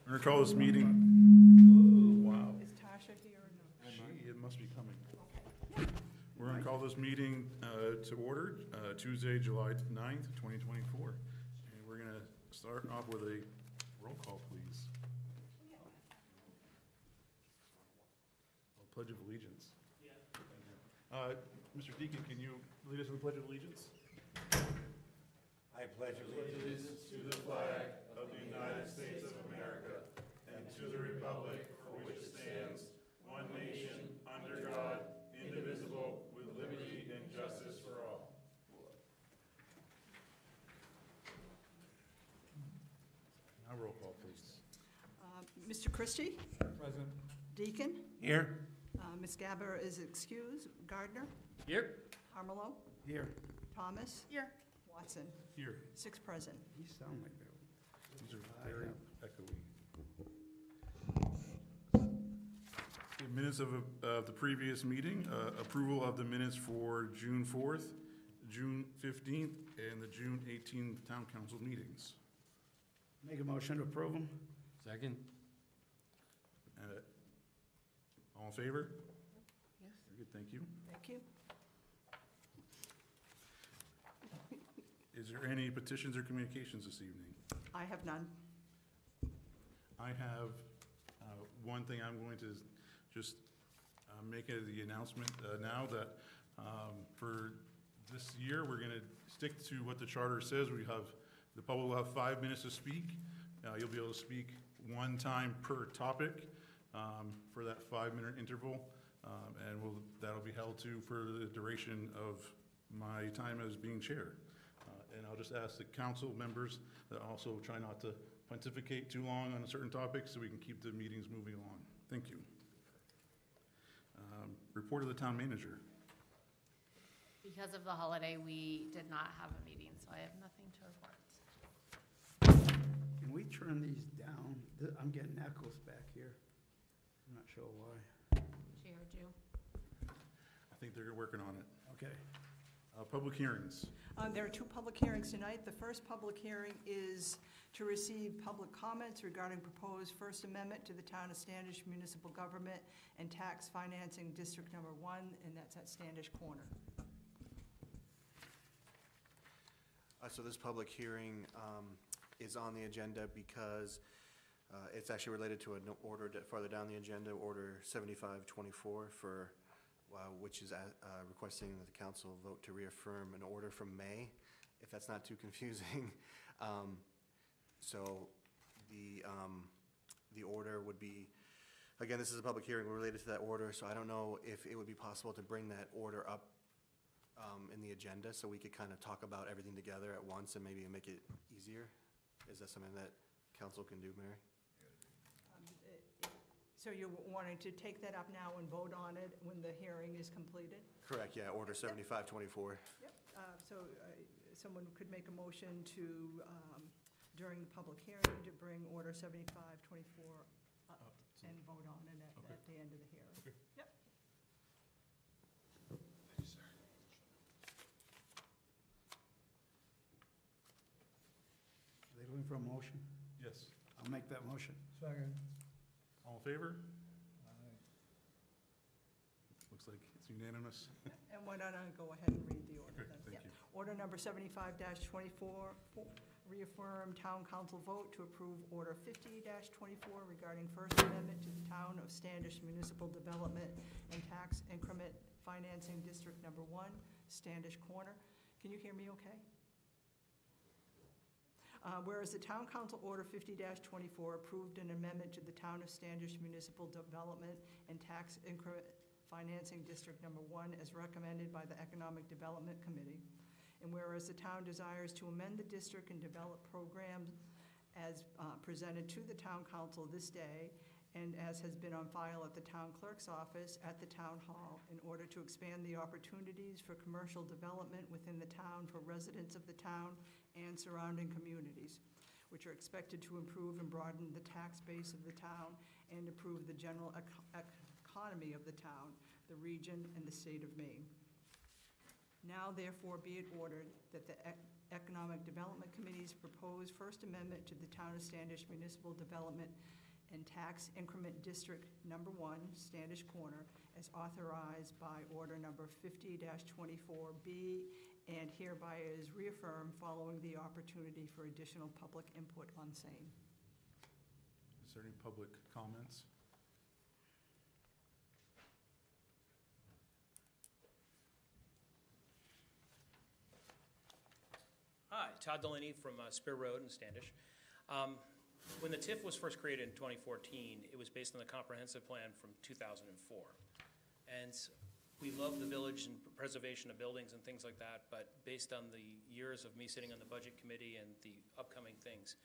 We're going to call this meeting. Wow. Is Tasha here or no? It must be coming. We're going to call this meeting to order Tuesday, July 9th, 2024. And we're going to start off with a roll call, please. Pledge of Allegiance. Yeah. Mr. Deacon, can you lead us in the Pledge of Allegiance? I pledge allegiance to the flag of the United States of America and to the republic for which it stands, one nation, under God, indivisible, with liberty and justice for all. Now roll call, please. Mr. Christie? Present. Deacon? Here. Ms. Gabber is excused. Gardner? Here. Armelo? Here. Thomas? Here. Watson? Here. 6 present. You sound like that. These are very echoey. The minutes of the previous meeting, approval of the minutes for June 4th, June 15th, and the June 18th Town Council meetings. Make a motion to approve them. Second. All in favor? Yes. Very good, thank you. Thank you. Is there any petitions or communications this evening? I have none. I have one thing I'm going to just make as the announcement now that for this year, we're going to stick to what the charter says. The public will have 5 minutes to speak. You'll be able to speak one time per topic for that 5-minute interval, and that'll be held to for the duration of my time as being chair. And I'll just ask the council members that also try not to pontificate too long on a certain topic so we can keep the meetings moving along. Thank you. Report of the town manager. Because of the holiday, we did not have a meeting, so I have nothing to report. Can we turn these down? I'm getting echoes back here. I'm not sure why. She heard you. I think they're working on it. Okay. Public hearings. There are 2 public hearings tonight. The first public hearing is to receive public comments regarding proposed First Amendment to the Town of Standish Municipal Government and Tax Financing District Number 1, and that's at Standish Corner. So this public hearing is on the agenda because it's actually related to an order farther down the agenda, Order 7524, for which is requesting that the council vote to reaffirm an order from May, if that's not too confusing. So the order would be, again, this is a public hearing related to that order, so I don't know if it would be possible to bring that order up in the agenda so we could kind of talk about everything together at once and maybe make it easier. Is that something that council can do, Mary? So you're wanting to take that up now and vote on it when the hearing is completed? Correct, yeah, Order 7524. Yep. Someone could make a motion to, during the public hearing, to bring Order 7524 up and vote on it at the end of the hearing. Okay. Yep. Are they looking for a motion? Yes. I'll make that motion. Second. All in favor? Looks like it's unanimous. And why don't I go ahead and read the order Okay, then? thank Yeah. you. Order number 75-24, reaffirm town council vote to approve Order 50-24 regarding First Amendment to the Town of Standish Municipal Development and Tax Increment Financing District Number 1, Standish Corner. Can you hear me okay? Whereas the Town Council Order 50-24 approved an amendment to the Town of Standish Municipal Development and Tax Increment Financing District Number 1 as recommended by the Economic Development Committee. And whereas the town desires to amend the district and develop programs as presented to the Town Council this day and as has been on file at the Town Clerk's office at the Town Hall in order to expand the opportunities for commercial development within the town for residents of the town and surrounding communities, which are expected to improve and broaden the tax base of the town and improve the general economy of the town, the region, and the state of Maine. Now therefore be it ordered that the Economic Development Committee's proposed First Amendment to the Town of Standish Municipal Development and Tax Increment District Number 1, Standish Corner, as authorized by Order Number 50-24B, and hereby is reaffirmed following the opportunity for additional public input on same. Is there any public comments? Hi, Todd Delaney from Spear Road in Standish. When the TIF was first created in 2014, it was based on the comprehensive plan from 2004. And we love the village and preservation of buildings and things like that, but based on the years of me sitting on the budget committee and the upcoming things,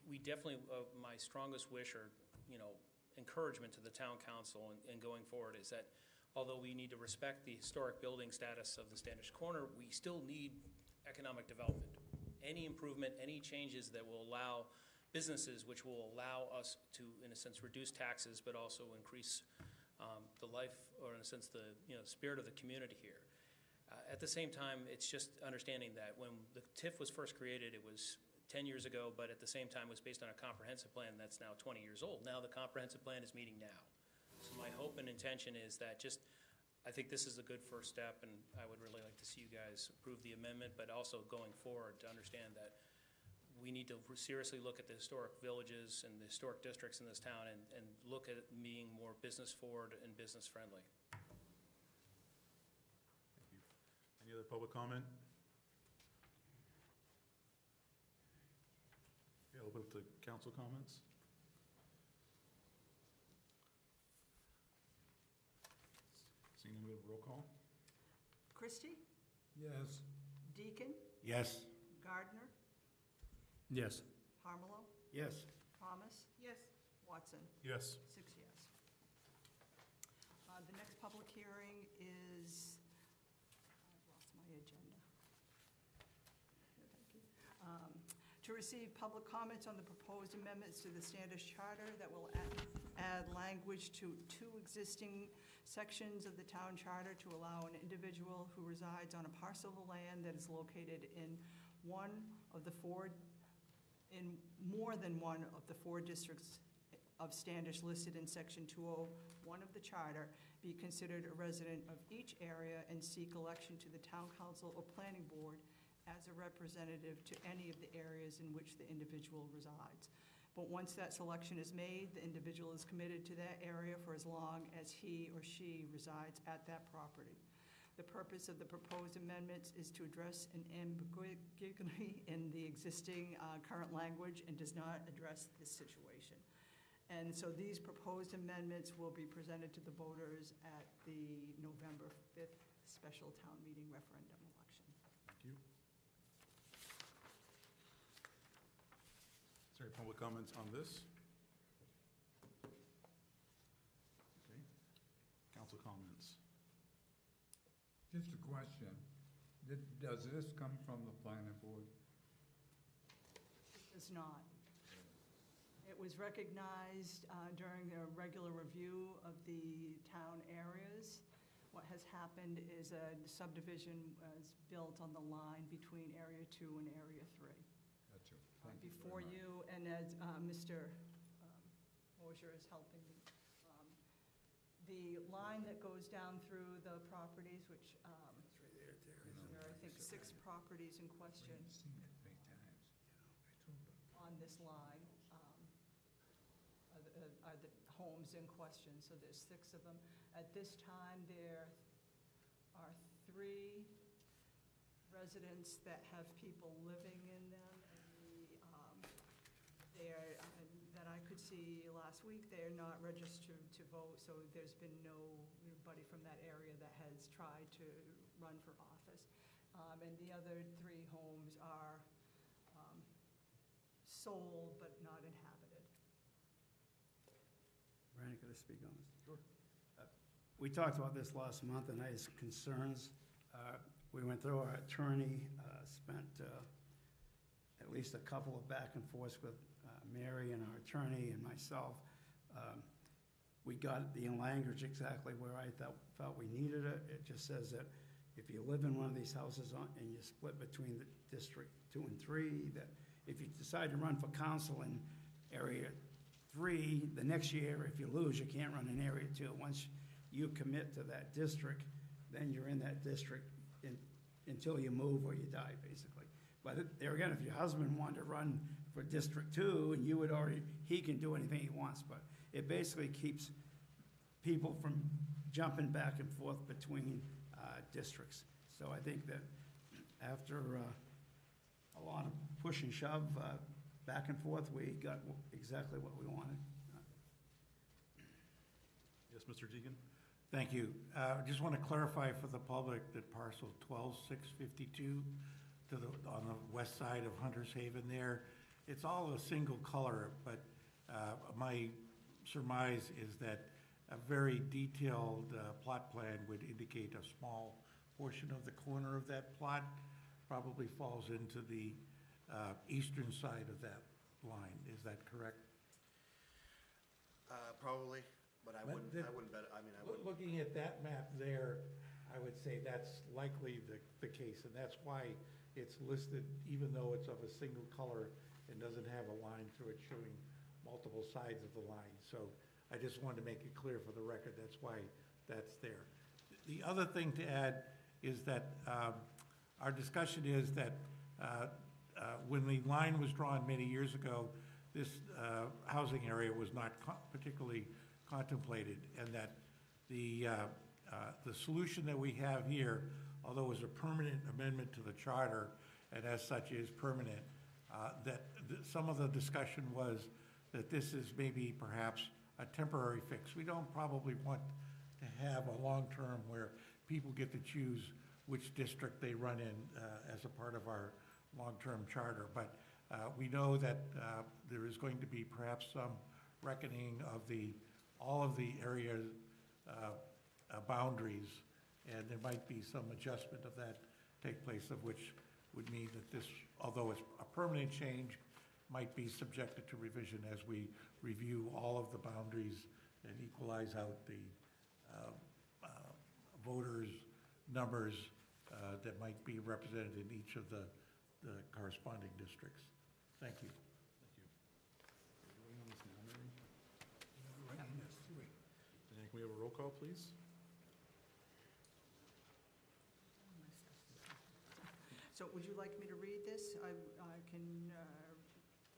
we definitely, my strongest wish or, encouragement to the town council and going forward is that although we need to respect the historic building status of the Standish Corner, we still need economic development. Any improvement, any changes that will allow businesses, which will allow us to, in a sense, reduce taxes, but also increase the life, or in a sense, the spirit of the community here. At the same time, it's just understanding that when the TIF was first created, it was 10 years ago, but at the same time was based on a comprehensive plan that's now 20 years old. Now the comprehensive plan is meeting now. So my hope and intention is that I think this is a good first step, and I would really like to see you guys approve the amendment, but also going forward to understand that we need to seriously look at the historic villages and the historic districts in this town and look at being more business forward and business friendly. Thank you. Any other public comment? Okay, I'll open up to council comments. Seeing none, we have roll call. Christie? Yes. Deacon? Yes. Gardner? Yes. Harmelo? Yes. Thomas? Yes. Watson? Yes. 6 yes. The next public hearing is, I've lost my agenda. Here, thank you. To receive public comments on the proposed amendments to the Standish Charter that will add language to 2 existing sections of the town charter to allow an individual who resides on a parcel of land that is located in more than one of the 4 districts of Standish listed in Section 201 of the Charter be considered a resident of each area and seek election to the Town Council or Planning Board as a representative to any of the areas in which the individual resides. But once that selection is made, the individual is committed to that area for as long as he or she resides at that property. The purpose of the proposed amendments is to address an ambiguity in the existing current language and does not address this situation. And so these proposed amendments will be presented to the voters at the November 5th special town meeting referendum election. Thank you. Is there any public comments on this? Okay. Council comments. Just a question. Does this come from the planning board? It does not. It was recognized during a regular review of the town areas. What has happened is a subdivision was built on the line between Area 2 and Area 3. Gotcha. Thank you Before very much. you, and as Mr. Mosher is helping me, the line that goes down through the properties, which there are, I think, 6 properties in question We've seen it 3 times. I told them. on this line are the homes in question, so there's 6 of them. At this time, there are 3 residents that have people living in them, and that I could see last week, they're not registered to vote, so there's been nobody from that area that has tried to run for office. And the other 3 homes are sold but not inhabited. Brian, could I speak on this? Sure. We talked about this last month, and I had some concerns. We went through, our attorney spent at least a couple of back and forths with Mary and our attorney and myself. We got the language exactly where I felt we needed it. It just says that if you live in one of these houses and you're split between the District 2 and 3, that if you decide to run for council in Area 3, the next year, if you lose, you can't run in Area 2. Once you commit to that district, then you're in that district until you move or you die, basically. But there again, if your husband wanted to run for District 2, and you would already, he can do anything he wants, but it basically keeps people from jumping back and forth between districts. So I think that after a lot of push and shove, back and forth, we got exactly what we wanted. Yes, Mr. Deacon? Thank you. I just want to clarify for the public that parcel 12652 on the west side of Hunter's Haven there, it's all a single color, but my surmise is that a very detailed plot plan would indicate a small portion of the corner of that plot probably falls into the eastern side of that line. Is that correct? Probably, but I wouldn't bet, I mean, I wouldn't. Looking at that map there, I would say that's likely the case, and that's why it's listed, even though it's of a single color and doesn't have a line through it showing multiple sides of the line. So I just wanted to make it clear for the record, that's why that's there. The other thing to add is that our discussion is that when the line was drawn many years ago, this housing area was not particularly contemplated, and that the solution that we have here, although it was a permanent amendment to the charter, and as such is permanent, some of the discussion was that this is maybe perhaps a temporary fix. We don't probably want to have a long-term where people get to choose which district they run in as a part of our long-term charter. But we know that there is going to be perhaps some reckoning of all of the area boundaries, and there might be some adjustment of that take place, of which would mean that this, although it's a permanent change, might be subjected to revision as we review all of the boundaries and equalize out the voters' numbers that might be represented in each of the corresponding districts. Thank you. And can we have a roll call, please? So would you like me to read this? I can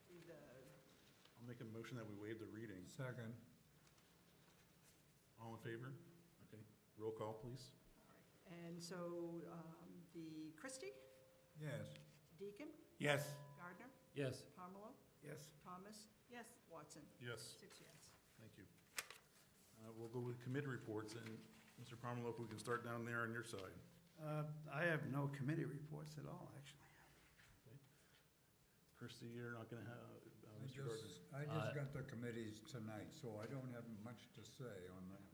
read the, I'll make a motion that we waive the reading. Second. All in favor? Okay. Roll call, please. and so the Christie, Yes. Deacon, Yes. Gardner, Yes. Pomelo, Yes. Thomas, Yes. Watson. Yes. 6 yes. Thank you. We'll go with committee reports, and Mr. Pomelo, we can start down there on your side. I have no committee reports at all, actually. Christie, you're not going to have, I Mr. Gardner? just got the committees tonight, so I don't have much to say on that.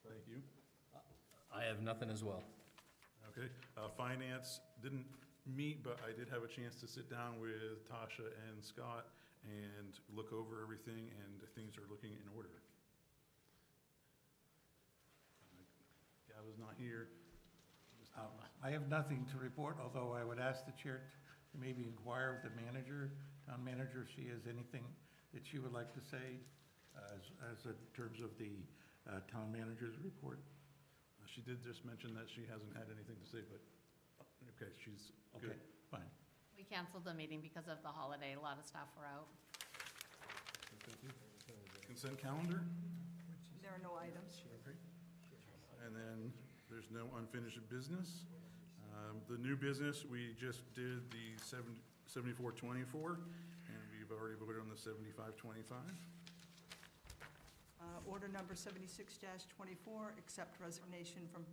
Thank you. I have nothing as well. Okay, finance didn't meet, but I did have a chance to sit down with Tasha and Scott and look over everything, and things are looking in order. Gav is not here. I have nothing to report, although I would ask the chair to maybe inquire with the manager, town manager, if she has anything that she would like to say as in terms of the town manager's report. She did just mention that she hasn't had anything to say, but, okay, she's Okay, good. fine. We canceled the meeting because of the holiday. A lot of staff were out. Thank you. Consent calendar? There are no items. Okay. And then there's no unfinished business. The new business, we just did the 7424, and we've already voted on the 7525. Order number 76-24, accept resignation from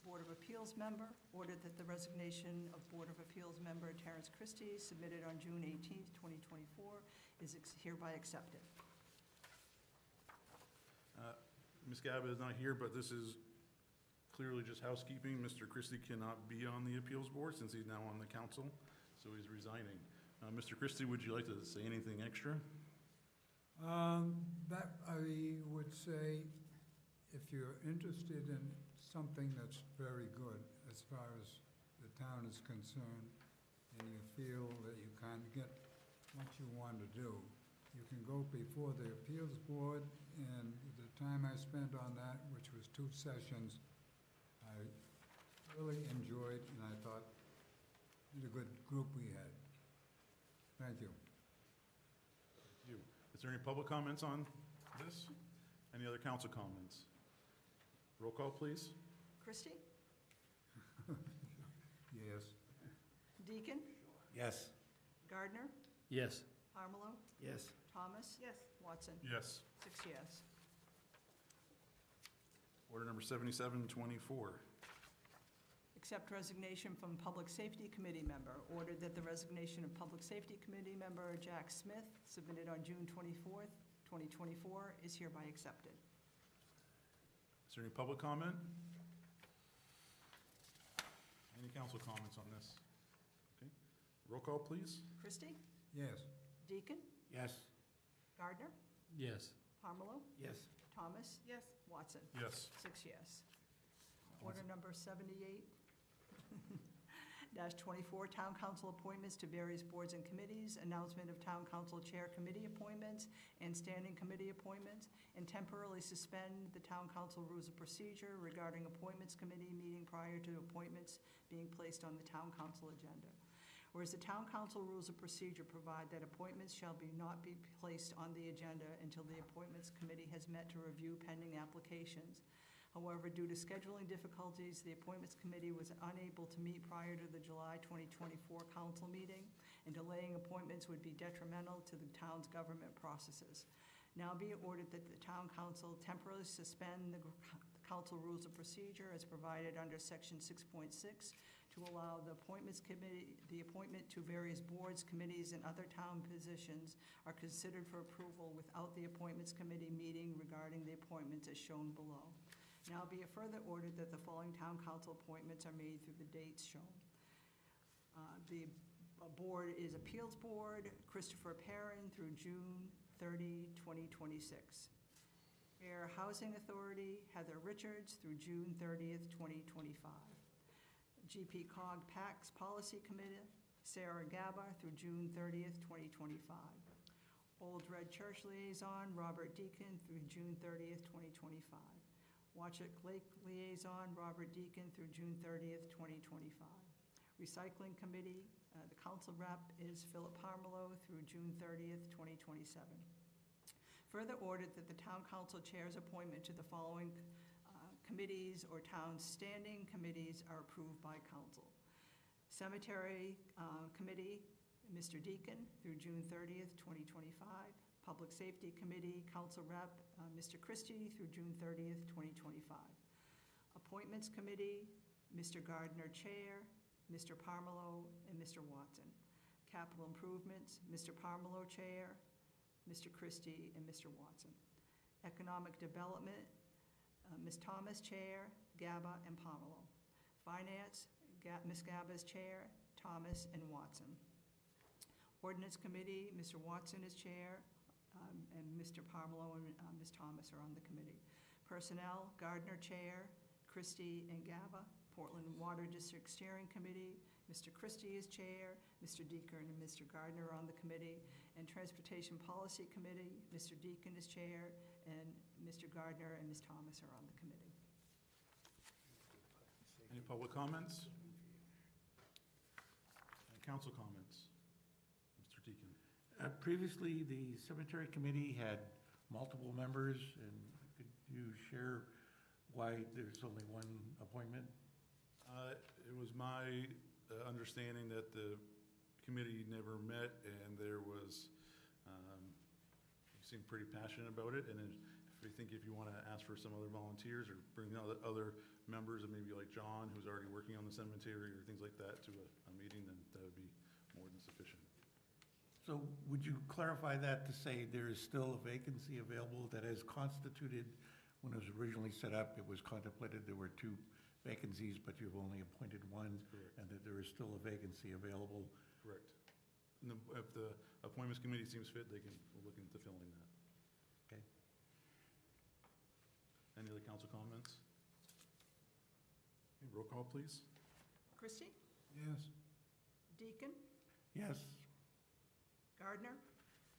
Board of Appeals member. Ordered that the resignation of Board of Appeals member Terrence Christie, submitted on June 18th, 2024, is hereby accepted. Ms. Gaba is not here, but this is clearly just housekeeping. Mr. Christie cannot be on the appeals board since he's now on the council, so he's resigning. Mr. Christie, would you like to say anything extra? That I would say, if you're interested in something that's very good as far as the town is concerned, and you feel that you can't get what you want to do, you can go before the appeals board, and the time I spent on that, which was 2 sessions, I really enjoyed, and I thought, what a good group we had. Thank you. Thank you. Is there any public comments on this? Any other council comments? Roll call, please. Christie? Yes. Deacon? Yes. Gardner? Yes. Parmelo? Yes. Thomas? Yes. Watson? Yes. 6 yes. Order number 7724. Accept resignation from Public Safety Committee member. Ordered that the resignation of Public Safety Committee member Jack Smith, submitted on June 24th, 2024, is hereby accepted. Is there any public comment? Any council comments on this? Okay. Roll call, please. Christie? Yes. Deacon? Yes. Gardner? Yes. Parmelo? Yes. Thomas? Yes. Watson? Yes. 6 yes. Order number 78-24, Town Council appointments to various boards and committees, announcement of Town Council Chair Committee appointments and standing committee appointments, and temporarily suspend the Town Council Rules of Procedure regarding Appointments Committee meeting prior to appointments being placed on the Town Council agenda. Whereas the Town Council Rules of Procedure provide that appointments shall not be placed on the agenda until the Appointments Committee has met to review pending applications. However, due to scheduling difficulties, the Appointments Committee was unable to meet prior to the July 2024 council meeting, and delaying appointments would be detrimental to the town's government processes. Now be it ordered that the Town Council temporarily suspend the Council Rules of Procedure as provided under Section 6.6 to allow the Appointments Committee, the appointment to various boards, committees, and other town positions are considered for approval without the Appointments Committee meeting regarding the appointments as shown below. Now be it further ordered that the following Town Council appointments are made through the dates shown. The board is Appeals Board, Christopher Perrin through June 30, 2026. Fair Housing Authority, Heather Richards through June 30th, 2025. GP Cog PACS Policy Committee, Sarah Gaba through June 30th, 2025. Old Red Church Liaison, Robert Deacon through June 30th, 2025. Watchet Lake Liaison, Robert Deacon through June 30th, 2025. Recycling Committee, the council rep is Philip Parmelo through June 30th, 2027. Further ordered that the Town Council Chair's appointment to the following committees or town standing committees are approved by council. Cemetery Committee, Mr. Deacon through June 30th, 2025. Public Safety Committee, Council Rep, Mr. Christie through June 30th, 2025. Appointments Committee, Mr. Gardner Chair, Mr. Parmelo, and Mr. Watson. Capital Improvements, Mr. Parmelo Chair, Mr. Christie, and Mr. Watson. Economic Development, Ms. Thomas Chair, Gaba, and Parmelo. Finance, Ms. Gaba's Chair, Thomas, and Watson. Ordinance Committee, Mr. Watson is Chair, and Mr. Parmelo and Ms. Thomas are on the committee. Personnel, Gardner Chair, Christie and Gaba. Portland Water District Steering Committee, Mr. Christie is Chair, Mr. Deacon and Mr. Gardner are on the committee. And Transportation Policy Committee, Mr. Deacon is Chair, and Mr. Gardner and Ms. Thomas are on the committee. Any public comments? Any council comments? Mr. Deacon. Previously, the cemetery committee had multiple members, and could you share why there's only one appointment? It was my understanding that the committee never met, and there was, you seemed pretty passionate about it, and if you want to ask for some other volunteers or bring other members, and maybe like John, who's already working on the cemetery or things like that, to a meeting, then that would be more than sufficient. So would you clarify that to say there is still a vacancy available that is constituted? When it was originally set up, it was contemplated there were 2 vacancies, but you've only appointed one. Correct. And that there is still a vacancy available. Correct. And if the appointments committee seems fit, they can look into filling that. Okay. Any other council comments? roll call, please. Christie? Yes. Deacon? Yes. Gardner?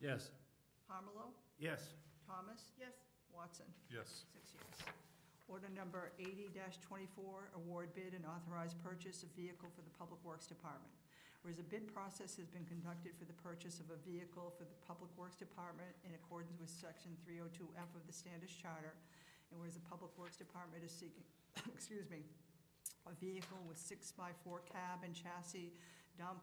Yes. Pomelo? Yes. Thomas? Yes. Watson? Yes. 6 yes. Order number 80-24, award bid and authorized purchase of vehicle for the Public Works Department. Whereas a bid process has been conducted for the purchase of a vehicle for the Public Works Department in accordance with Section 302F of the Standish Charter, and whereas the Public Works Department is seeking, excuse me, a vehicle with 6x4 cab and chassis, dump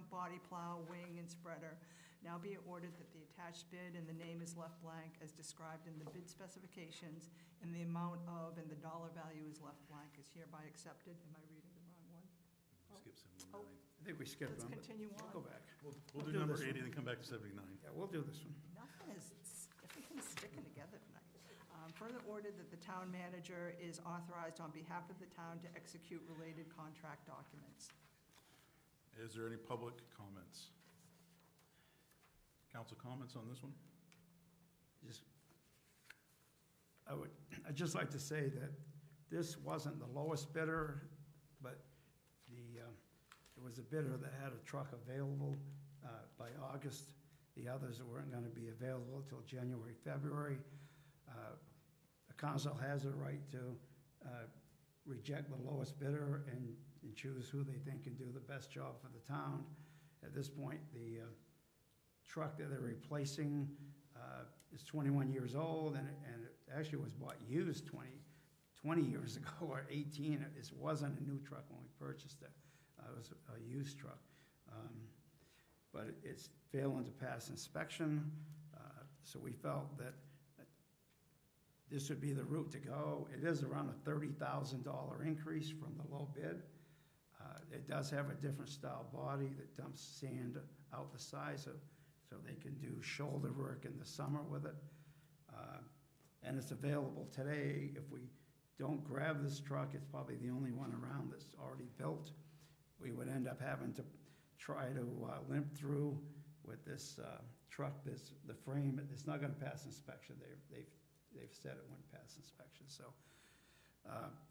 body plow, wing, and spreader. Now be it ordered that the attached bid and the name is left blank as described in the bid specifications, and the amount of and the dollar value is left blank is hereby accepted. Am I reading the wrong one? Skip Oh. 79. I think we skipped Let's one, but continue on. we'll go back. We'll do do number this 80, one. then come back to 79. Yeah, we'll do this one. Everything's sticking together tonight. Further ordered that the town manager is authorized on behalf of the town to execute related contract documents. Is there any public comments? Council comments on this one? I'd just like to say that this wasn't the lowest bidder, but there was a bidder that had a truck available by August. The others weren't gonna be available until January, February. The council has a right to reject the lowest bidder and choose who they think can do the best job for the town. At this point, the truck that they're replacing is 21 years old, and it actually was bought used 20 years ago, or 18. It wasn't a new truck when we purchased it. It was a used truck. But it's failing to pass inspection, so we felt that this would be the route to go. It is around a $30,000 increase from the low bid. It does have a different style body that dumps sand out the side, so they can do shoulder work in the summer with it. And it's available today. If we don't grab this truck, it's probably the only one around that's already built. We would end up having to try to limp through with this truck. The frame, it's not gonna pass inspection. They've said it wouldn't pass inspection, so.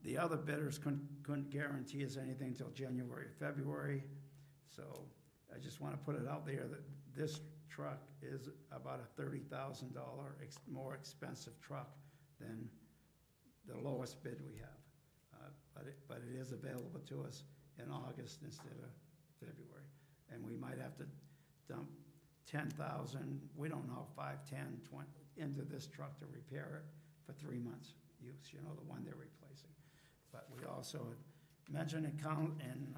The other bidders couldn't guarantee us anything until January, February. So I just want to put it out there that this truck is about a $30,000 more expensive truck than the lowest bid we have. But it is available to us in August instead of February. And we might have to dump 10,000, we don't know, 5, 10, 20, into this truck to repair it for 3 months use, the one they're replacing. But we also mentioned in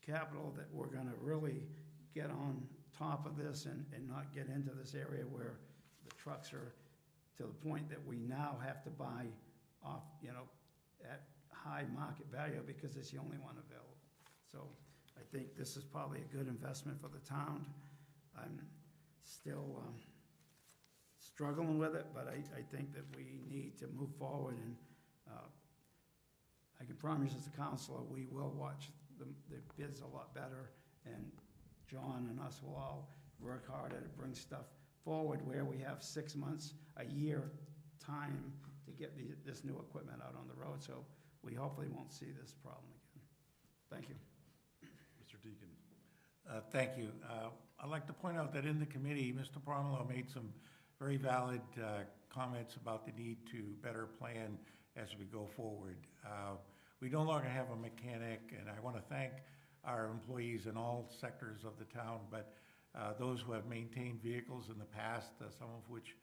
capital that we're gonna really get on top of this and not get into this area where the trucks are to the point that we now have to buy off, at high market value because it's the only one available. So I think this is probably a good investment for the town. I'm still struggling with it, but I think that we need to move forward, and I can promise as a counselor, we will watch the bids a lot better, and John and us will all work harder to bring stuff forward where we have 6 months, a year time to get this new equipment out on the road, so we hopefully won't see this problem again. Thank you. Mr. Deacon. Thank you. I'd like to point out that in the committee, Mr. Pomelo made some very valid comments about the need to better plan as we go forward. We no longer have a mechanic, and I want to thank our employees in all sectors of the town, but those who have maintained vehicles in the past, some of which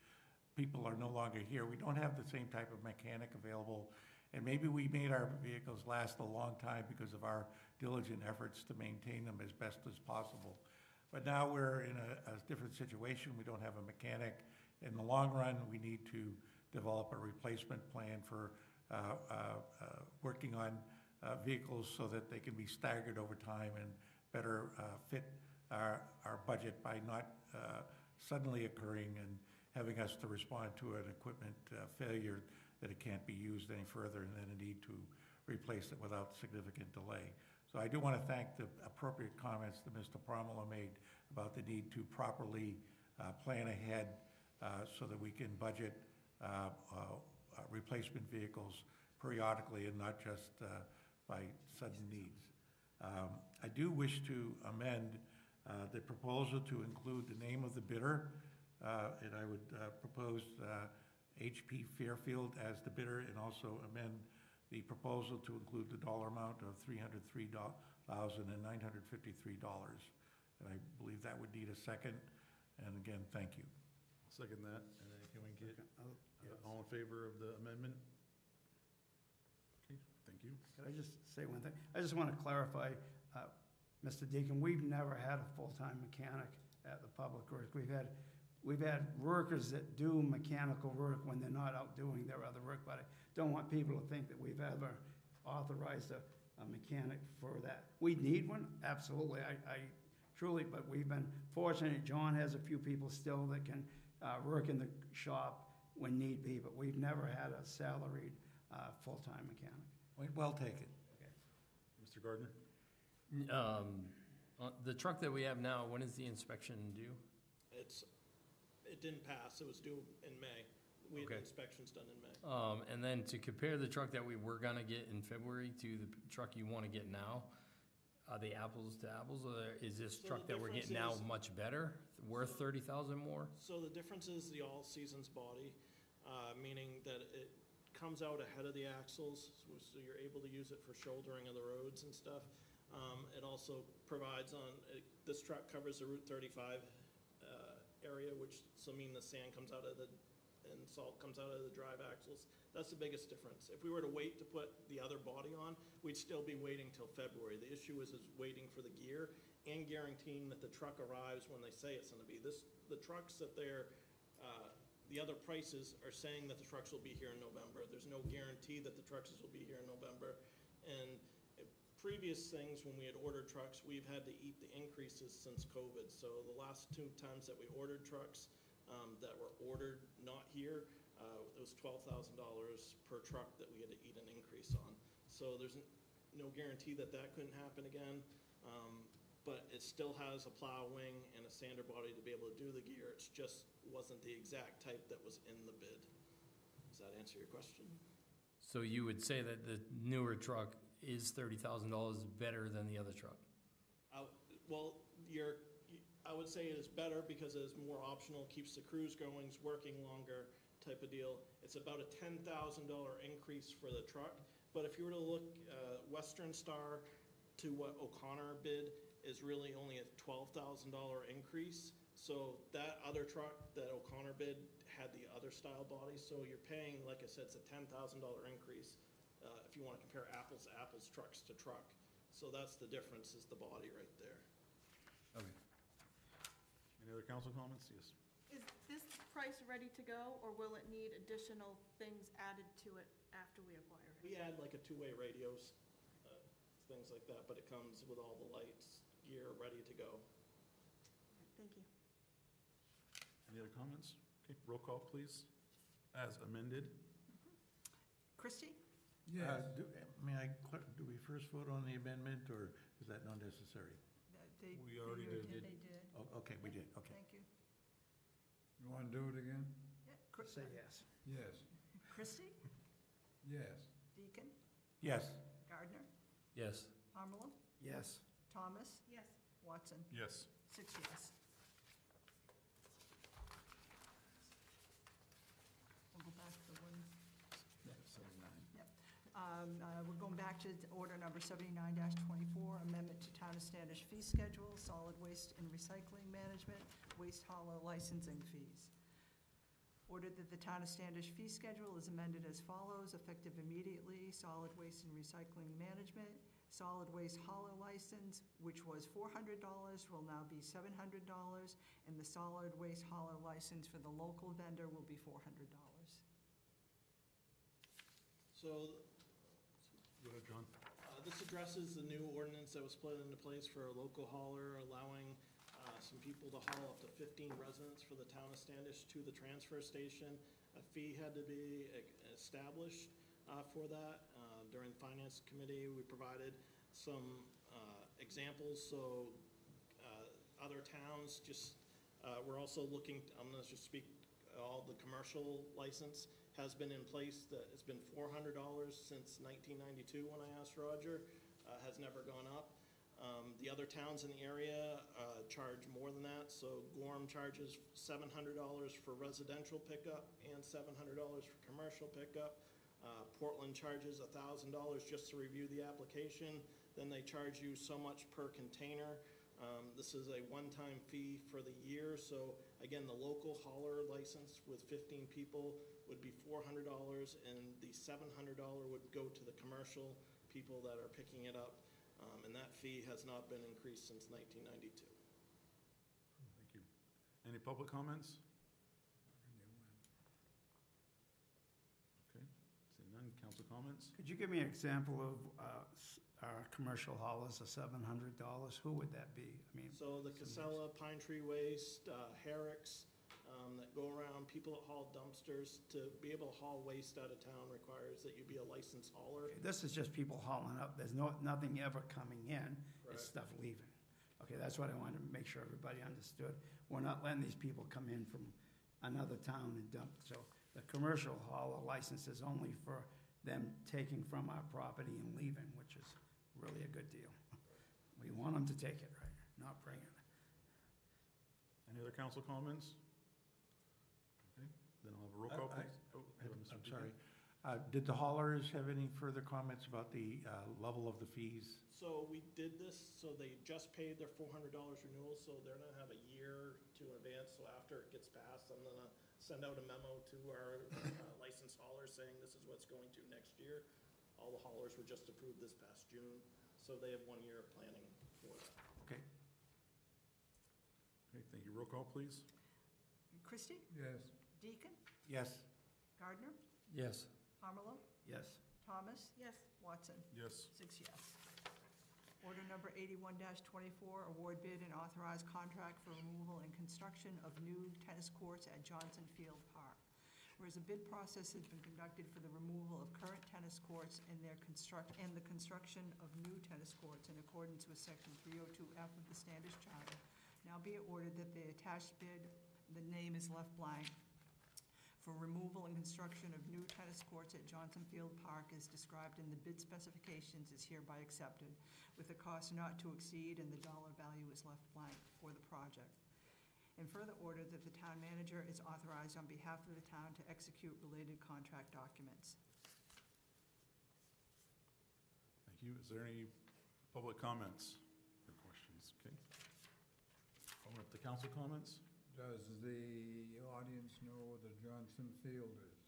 people are no longer here, we don't have the same type of mechanic available. And maybe we made our vehicles last a long time because of our diligent efforts to maintain them as best as possible. But now we're in a different situation. We don't have a mechanic. In the long run, we need to develop a replacement plan for working on vehicles so that they can be staggered over time and better fit our budget by not suddenly occurring and having us to respond to an equipment failure that it can't be used any further, and then a need to replace it without significant delay. So I do want to thank the appropriate comments that Mr. Pomelo made about the need to properly plan ahead so that we can budget replacement vehicles periodically and not just by sudden needs. I do wish to amend the proposal to include the name of the bidder, and I would propose HP Fairfield as the bidder, and also amend the proposal to include the dollar amount of $303,953. And I believe that would need a second, and again, thank you. Second that, and then can we get Yes. all in favor of the amendment? Okay, thank you. Could I just say one thing? I just want to clarify, Mr. Deacon, we've never had a full-time mechanic at the Public Works. We've had workers that do mechanical work when they're not out doing their other work, but I don't want people to think that we've ever authorized a mechanic for that. We need one, absolutely, I truly, but we've been fortunate. John has a few people still that can work in the shop when need be, but we've never had a salaried full-time mechanic. Point well taken. Mr. Gardner? The truck that we have now, when is the inspection due? It didn't pass, it was due in May. We had Okay. inspections done in May. And then to compare the truck that we were gonna get in February to the truck you wanna get now, are they apples to apples, or is this So truck the that we're difference getting now is- much better, worth 30,000 more? So the difference is the all-seasons body, meaning that it comes out ahead of the axles, so you're able to use it for shouldering of the roads and stuff. It also provides this truck covers the Route 35 area, which, so mean the sand comes out of and salt comes out of the drive axles. That's the biggest difference. If we were to wait to put the other body on, we'd still be waiting till February. The issue is waiting for the gear and guaranteeing that the truck arrives when they say it's gonna be. The trucks that the other prices are saying that the trucks will be here in November. There's no guarantee that the trucks will be here in November. And previous things, when we had ordered trucks, we've had to eat the increases since COVID. So the last 2 times that we ordered trucks that were ordered not here, it was $12,000 per truck that we had to eat an increase on. So there's no guarantee that that couldn't happen again. But it still has a plow wing and a sander body to be able to do the gear. It just wasn't the exact type that was in the bid. Does that answer your question? So you would say that the newer truck is $30,000 better than the other truck? Well, I would say it is better because it is more optional, keeps the crews going, is working longer type of deal. It's about a $10,000 increase for the truck. But if you were to look, Western Star to what O'Connor bid is really only a $12,000 increase. So that other truck that O'Connor bid had the other style body. So you're paying, like I said, it's a $10,000 increase if you want to compare apples to apples, trucks to truck. So that's the difference, is the body right there. Okay. Any other council comments? Yes. Is this price ready to go, or will it need additional things added to it after we acquire it? We add like a two-way radios, things like that, but it comes with all the lights, gear, ready to go. Thank you. Any other comments? Okay, roll call, please, as amended. Christie? Yes. Do we first vote on the amendment, or is that not necessary? We already did. They did. Oh, okay, we did, okay. Thank you. You want to do it again? Yeah, Say yes. Yes. Christie? Yes. Deacon? Yes. Gardner? Yes. Armstrong? Yes. Thomas? Yes. Watson? Yes. 6 yes. We'll go back to one. We're going back to order number 79-24, amendment to Town of Standish fee schedule, solid waste and recycling management, waste hauler licensing fees. Ordered that the Town of Standish fee schedule is amended as follows, effective immediately, solid waste and recycling management, solid waste hauler license, which was $400, will now be $700, and the solid waste hauler license for the local vendor will be $400. So Go ahead, John. this addresses the new ordinance that was put into place for a local hauler, allowing some people to haul up to 15 residents for the town of Standish to the transfer station. A fee had to be established for that. During the finance committee, we provided some examples. So other towns we're also looking, I'm gonna just speak all the commercial license has been in place. It's been $400 since 1992 when I asked Roger, has never gone up. The other towns in the area charge more than that, so Gorham charges $700 for residential pickup and $700 for commercial pickup. Portland charges $1,000 just to review the application, then they charge you so much per container. This is a one-time fee for the year, so again, the local hauler license with 15 people would be $400, and the $700 would go to the commercial people that are picking it up. And that fee has not been increased since 1992. Thank you. Any public comments? Okay, seeing none, council comments? Could you give me an example of our commercial haulers of $700? Who would that be? I mean, So the Casella, Pine Tree Waste, Herrick's, that go around, people that haul dumpsters, to be able to haul waste out of town requires that you be a licensed hauler. this is just people hauling up. There's nothing ever coming in. It's stuff leaving. Okay, that's what I wanted to make sure everybody understood. We're not letting these people come in from another town and dump. So the commercial hauler license is only for them taking from our property and leaving, which is really a good deal. We want them to take it, right, not bring it. Any other council comments? Okay, then I'll have a roll call, please. I'm sorry. Did the haulers have any further comments about the level of the fees? So we did this, so they just paid their $400 renewal, so they're gonna have a year to advance, so after it gets passed, I'm gonna send out a memo to our licensed haulers saying this is what's going to next year. All the haulers were just approved this past June, so they have 1 year of planning for that. Okay. Okay, thank you. Roll call, please. Christie? Yes. Deacon? Yes. Gardner? Yes. Pomerlo? Yes. Thomas? Yes. Watson? Yes. 6 yes. Order number 81-24, award bid and authorized contract for removal and construction of new tennis courts at Johnson Field Park. Whereas a bid process has been conducted for the removal of current tennis courts and the construction of new tennis courts in accordance with section 302F of the Standish Charter. Now be it ordered that the attached bid, the name is left blank, for removal and construction of new tennis courts at Johnson Field Park as described in the bid specifications is hereby accepted, with a cost not to exceed and the dollar value is left blank for the project. And further order that the town manager is authorized on behalf of the town to execute related contract documents. Thank you. Is there any public comments or questions? Okay. Open up to council comments. Does the audience know what the Johnson Field is?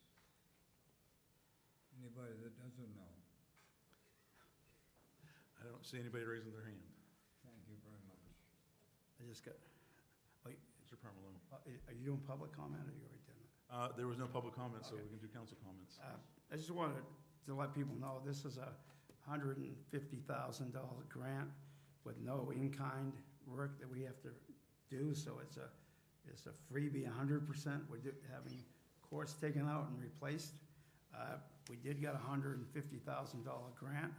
Anybody that doesn't know? I don't see anybody raising their hand. Thank you very much. I just got, Mr. Parmalone. are you doing public comment or you already done that? There was no public comment, so Okay. we can do council comments. I just wanted to let people know, this is a $150,000 grant with no in-kind work that we have to do, so it's a freebie 100%. We're having courts taken out and replaced. We did get a $150,000 grant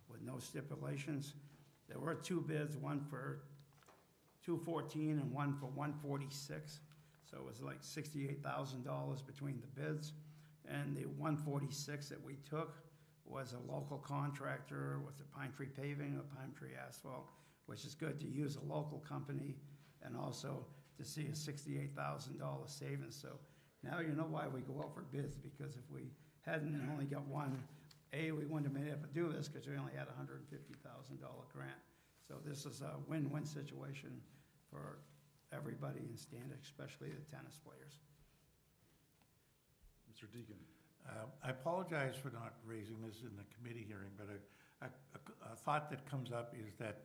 with no stipulations. There were two bids, one for $214 and one for $146. So it was like $68,000 between the bids. And the $146 that we took was a local contractor, was it Pine Tree Paving or Pine Tree Asphalt, which is good to use a local company and also to see a $68,000 savings. So now you know why we go out for bids, because if we hadn't only got one, we wouldn't have been able to do this because we only had a $150,000 grant. So this is a win-win situation for everybody in Standish, especially the tennis players. Mr. Deacon. I apologize for not raising this in the committee hearing, but a thought that comes up is that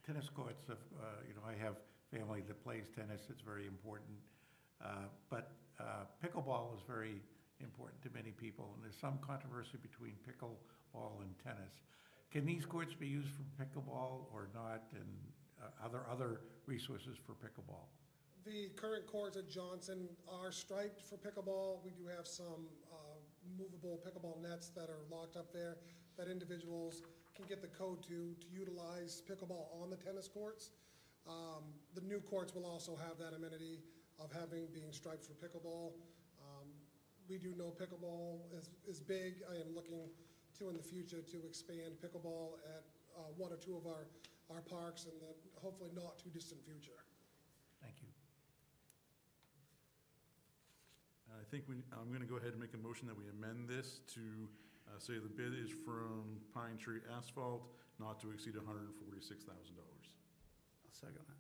tennis courts, I have family that plays tennis, it's very important. But pickleball is very important to many people, and there's some controversy between pickleball and tennis. Can these courts be used for pickleball or not, and other resources for pickleball? The current courts at Johnson are striped for pickleball. We do have some movable pickleball nets that are locked up there that individuals can get the code to utilize pickleball on the tennis courts. The new courts will also have that amenity. of being striped for pickleball. We do know pickleball is big. I am looking to, in the future, to expand pickleball at one or two of our parks in the hopefully not too distant future. Thank you. I think I'm going to go ahead and make a motion that we amend this to say the bid is from Pine Tree Asphalt, not to exceed $146,000. I'll second that.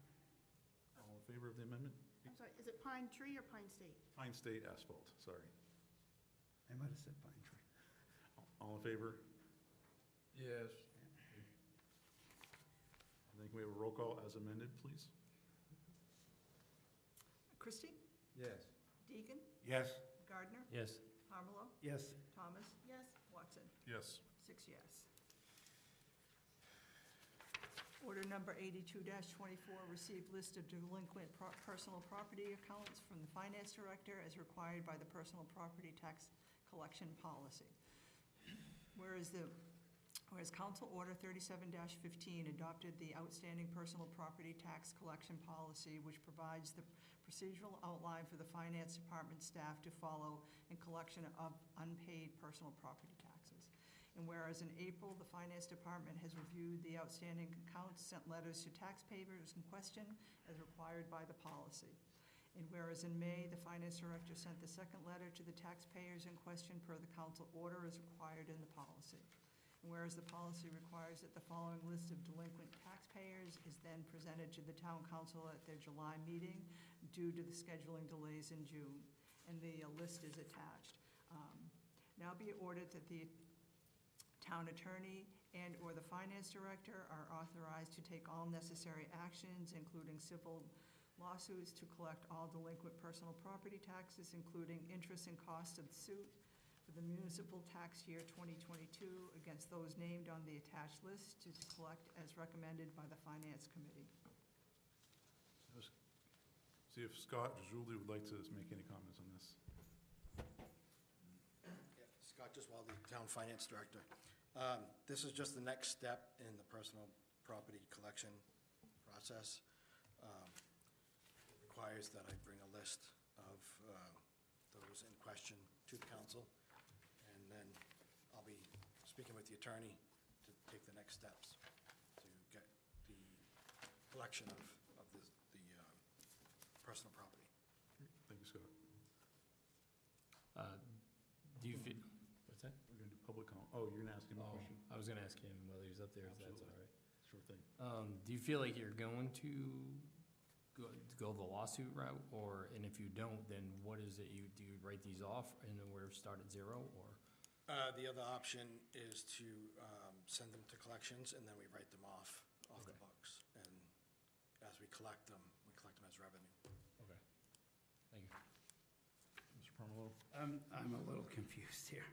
All in favor of the amendment? I'm sorry, is it Pine Tree or Pine State? Pine State Asphalt, sorry. I might have said pine tree. All in favor? Yes. I think we have a roll call as amended, please. Christie? Yes. Deacon? Yes. Gardner? Yes. Harmelo? Yes. Thomas? Yes. Watson? Yes. 6 yes. Order number 82-24, received list of delinquent personal property accounts from the finance director as required by the personal property tax collection policy. Whereas Council Order 37-15 adopted the outstanding personal property tax collection policy, which provides the procedural outline for the finance department staff to follow in collection of unpaid personal property taxes. And whereas in April, the finance department has reviewed the outstanding accounts, sent letters to taxpayers in question as required by the policy. And whereas in May, the finance director sent the second letter to the taxpayers in question per the council order as required in the policy. And whereas the policy requires that the following list of delinquent taxpayers is then presented to the town council at their July meeting due to the scheduling delays in June. And the list is attached. Now be it ordered that the town attorney and/or the finance director are authorized to take all necessary actions, including civil lawsuits, to collect all delinquent personal property taxes, including interest and costs of the suit for the municipal tax year 2022 against those named on the attached list to collect as recommended by the finance committee. See if Scott or Julie would like to make any comments on this. Yeah, Scott Giswaldi, Town Finance Director. This is just the next step in the personal property collection process. It requires that I bring a list of those in question to the council, and then I'll be speaking with the attorney to take the next steps to get the collection of the personal property. Thank you, Scott. Do you feel, what's that? We're going to do public comment. Oh, you're going to ask him a question? I was gonna ask him whether he was up there, if that's all right. Sure thing. Do you feel like you're going to go the lawsuit route, and if you don't, then what is it, do you write these off and then we're start at zero, or? The other option is to send them to collections, and then we write them off the books. And as we collect them as revenue. Okay, thank you. Mr. Parmelo? I'm a little confused here.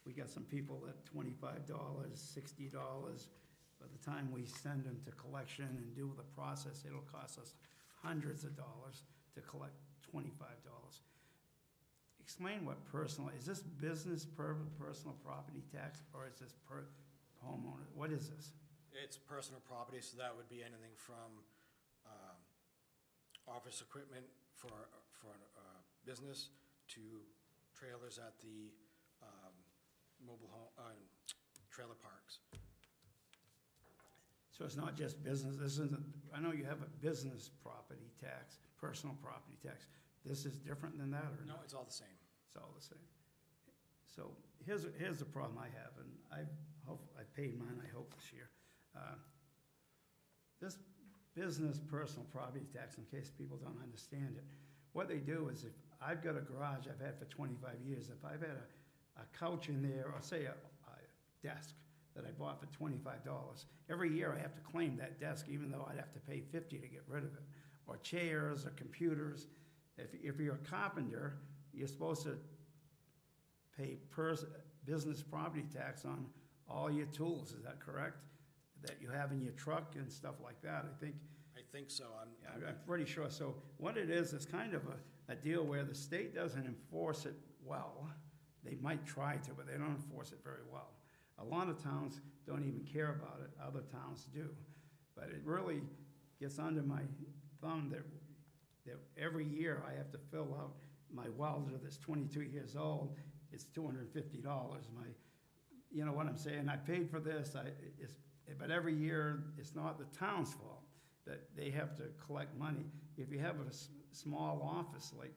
We got some people at $25, $60. By the time we send them to collection and do the process, it'll cost us hundreds of dollars to collect $25. Explain what personal, is this business personal property tax, or is this per homeowner? What is this? It's personal property, so that would be anything from office equipment for business to trailers at the mobile home, trailer parks. So it's not just business, this isn't, I know you have a business property tax, personal property tax. This is different than that, or No, not? it's all the same. It's all the same. So here's the problem I have, and I paid mine, I hope, this year. This business personal property tax, in case people don't understand it, what they do is, if I've got a garage I've had for 25 years, if I've had a couch in there, or say a desk that I bought for $25, every year I have to claim that desk, even though I'd have to pay $50 to get rid of it. Or chairs, or computers. If you're a carpenter, you're supposed to pay business property tax on all your tools, is that correct? That you have in your truck and stuff like that, I think so. I'm pretty sure. So what it is kind of a deal where the state doesn't enforce it well. They might try to, but they don't enforce it very well. A lot of towns don't even care about it, other towns do. But it really gets under my thumb that that every year I have to fill out my welder that's 22 years old, it's $250. You know what I'm saying? I paid for this, but every year, it's not the town's fault, that they have to collect money. If you have a small office, like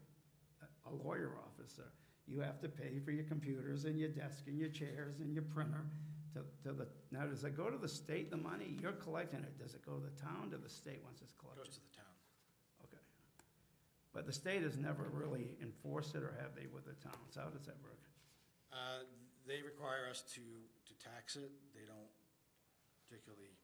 a lawyer office, you have to pay for your computers and your desk and your chairs and your printer now, does it go to the state, the money? You're collecting it. Does it go to the town, to the state once it's collected? Goes to the town. Okay. But the state has never really enforced it, or have they, with the towns? How does that work? They require us to tax it. They don't particularly,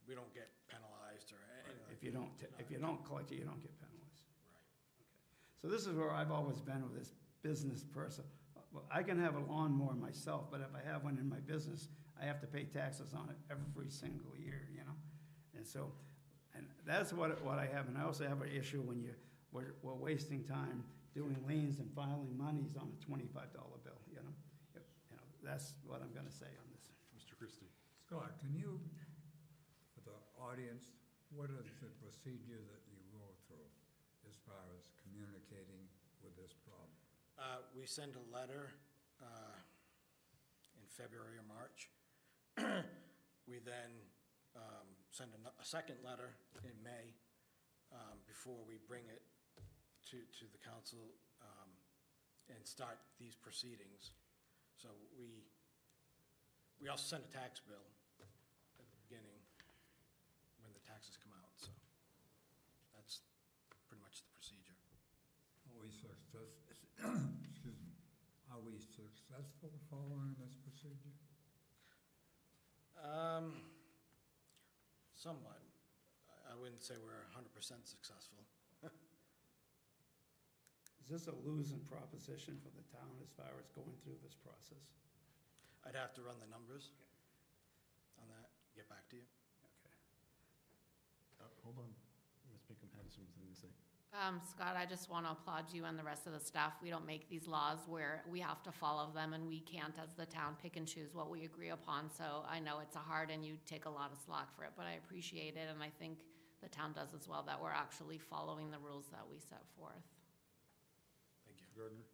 we don't get penalized or anything. If you don't collect it, you don't get penalized. Right. So this is where I've always been with this business person. Well, I can have a lawnmower myself, but if I have one in my business, I have to pay taxes on it every single year, you know? And so, and that's what I have. And I also have an issue when we're wasting time doing liens and filing monies on a $25 bill, you know? That's what I'm gonna say on this. Mr. Christie. Scott, can you, for the audience, what is the procedure that you go through as far as communicating with this problem? We send a letter in February or March. We then send a second letter in May before we bring it to the council and start these proceedings. So we also send a tax bill at the beginning when the taxes come out, so that's pretty much the procedure. Are we successful following this procedure? Somewhat. I wouldn't say we're 100% successful. Is this a losing proposition for the town as far as going through this process? I'd have to run the numbers on that, get back to you. Okay. Hold on. Ms. Pinkham had something to say. Scott, I just want to applaud you and the rest of the staff. We don't make these laws where we have to follow them, and we can't, as the town, pick and choose what we agree upon. So I know it's hard, and you take a lot of slack for it, but I appreciate it, and I think the town does as well, that we're actually following the rules that we set forth. Thank you. Gardner?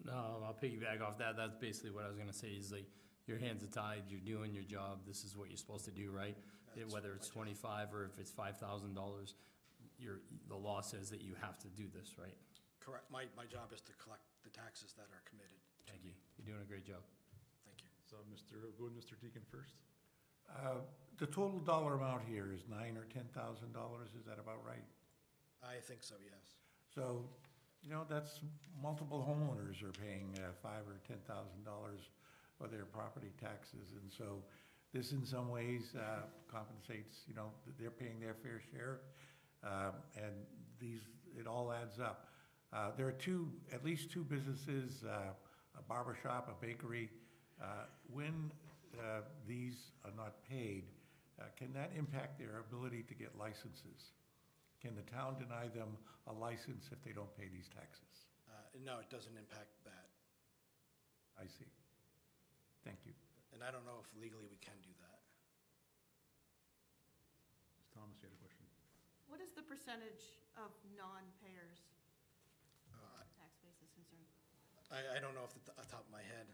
No, I'll piggyback off that. That's basically what I was gonna say, is like, your hands are tied, you're doing your job, this is what you're supposed to do, right? Whether it's 25 or if it's $5,000, the law says that you have to do this, right? Correct. My job is to collect the taxes that are committed. Thank you. You're doing a great job. Thank you. So go with Mr. Deacon first. The total dollar amount here is $9,000 or $10,000, is that about right? I think so, yes. So, that's multiple homeowners are paying $5,000 or $10,000 for their property taxes. And so this in some ways compensates, they're paying their fair share. And it all adds up. There are at least two businesses, a barber shop, a bakery. When these are not paid, can that impact their ability to get licenses? Can the town deny them a license if they don't pay these taxes? No, it doesn't impact that. I see. Thank you. And I don't know if legally we can do that. Ms. Thomas, you had a question? What is the percentage of non-payers tax base is concerned? I don't know off the top of my head.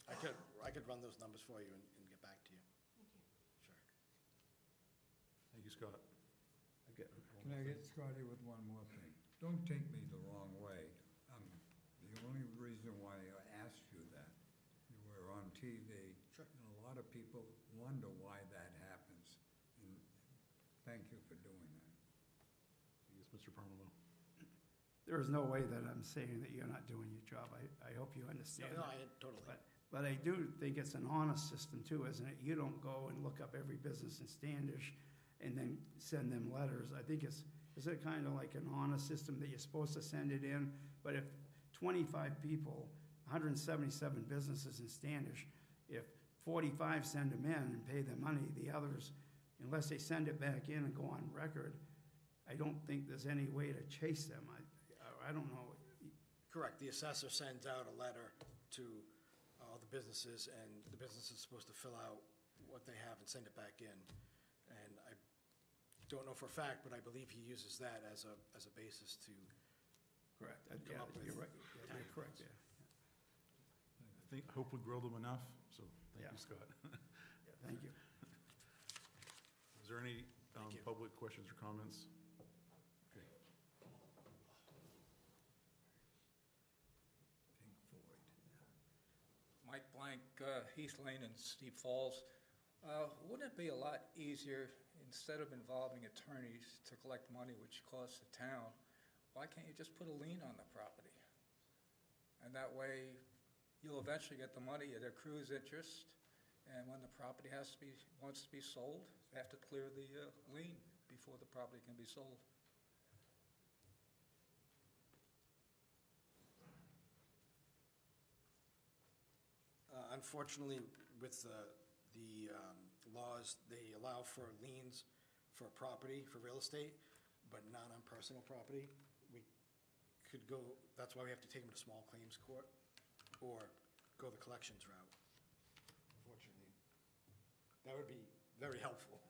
I could run those numbers for you and get back to you. Thank you. Sure. Thank you, Scott. Can I get Scotty with one more thing? Don't take me the wrong way. The only reason why I asked you that, you were on TV. Sure. And a lot of people wonder why that happens. And thank you for doing that. Yes, Mr. Parmelo. There is no way that I'm saying that you're not doing your job. I hope you understand No, that. totally. But I do think it's an honest system too, isn't it? You don't go and look up every business in Standish and then send them letters. I think is it kind of like an honest system that you're supposed to send it in? But if 25 people, 177 businesses in Standish, if 45 send them in and pay their money, the others, unless they send it back in and go on record, I don't think there's any way to chase them. I don't know. Correct. The assessor sends out a letter to all the businesses, and the business is supposed to fill out what they have and send it back in. And don't know for a fact, but I believe he uses that as a basis to, Correct. Come Yeah, up with you're right. Yeah, you're correct there. I hope we grilled them enough, so thank Yeah. you, Scott. Yeah, thank you. Is there any Thank you. public questions or comments? Okay. Pink Floyd, Mike Blank, Heath Lane in Steep Falls. Wouldn't it be a lot easier, instead of involving attorneys to collect money, which costs the town, why can't you just put a lien on the property? And that way, you'll eventually get the money, it accrues interest, and when the property wants to be sold, they have to clear the lien before the property can be sold. unfortunately, with the laws, they allow for liens for property, for real estate, but not on personal property. We could go, that's why we have to take them to small claims court or go the collections route, unfortunately. That would be very helpful.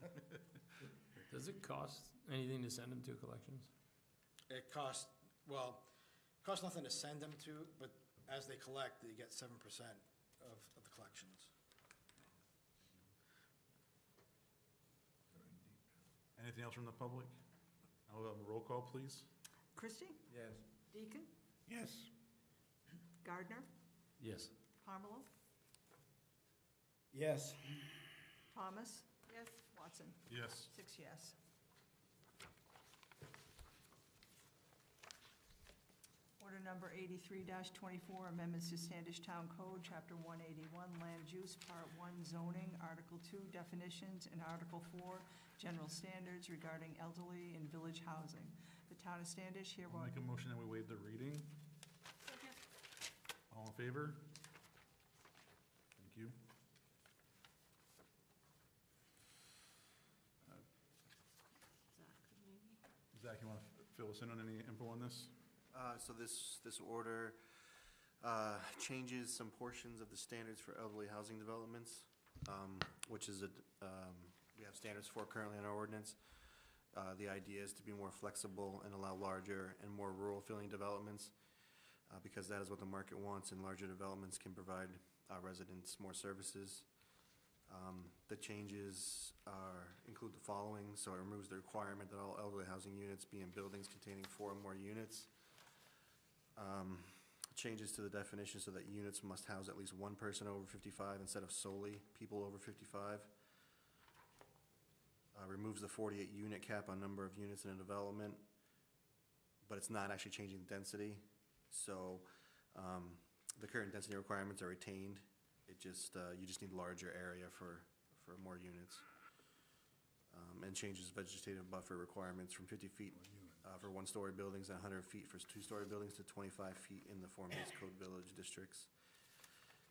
Does it cost anything to send them to collections? It costs, well, it costs nothing to send them to, but as they collect, they get 7% of the collections. Anything else from the public? I'll have a roll call, please. Christie? Yes. Deacon? Yes. Gardner? Yes. Parmelo? Yes. Thomas? Yes. Watson? Yes. 6 yes. Order number 83-24, amendments to Standish Town Code, Chapter 181, Land Use, Part 1, Zoning, Article 2, Definitions, and Article 4, General Standards regarding elderly and village housing. The Town of Standish I'll hereby... make a motion that we waive the reading. Second. All in favor? Thank you. Zach, you want to fill us in on any info on this? So this order changes some portions of the standards for elderly housing developments, which is we have standards for currently in our ordinance. The idea is to be more flexible and allow larger and more rural feeling developments, because that is what the market wants, and larger developments can provide residents more services. The changes include the following. So it removes the requirement that all elderly housing units be in buildings containing 4 or more units. Changes to the definition so that units must house at least one person over 55 instead of solely people over 55. Removes the 48 unit cap on number of units in a development, but it's not actually changing the density. So the current density requirements are retained. It just, you just need larger area for more units. And changes vegetative buffer requirements from 50 feet for 1-story buildings and 100 feet for 2-story buildings to 25 feet in the form-based code village districts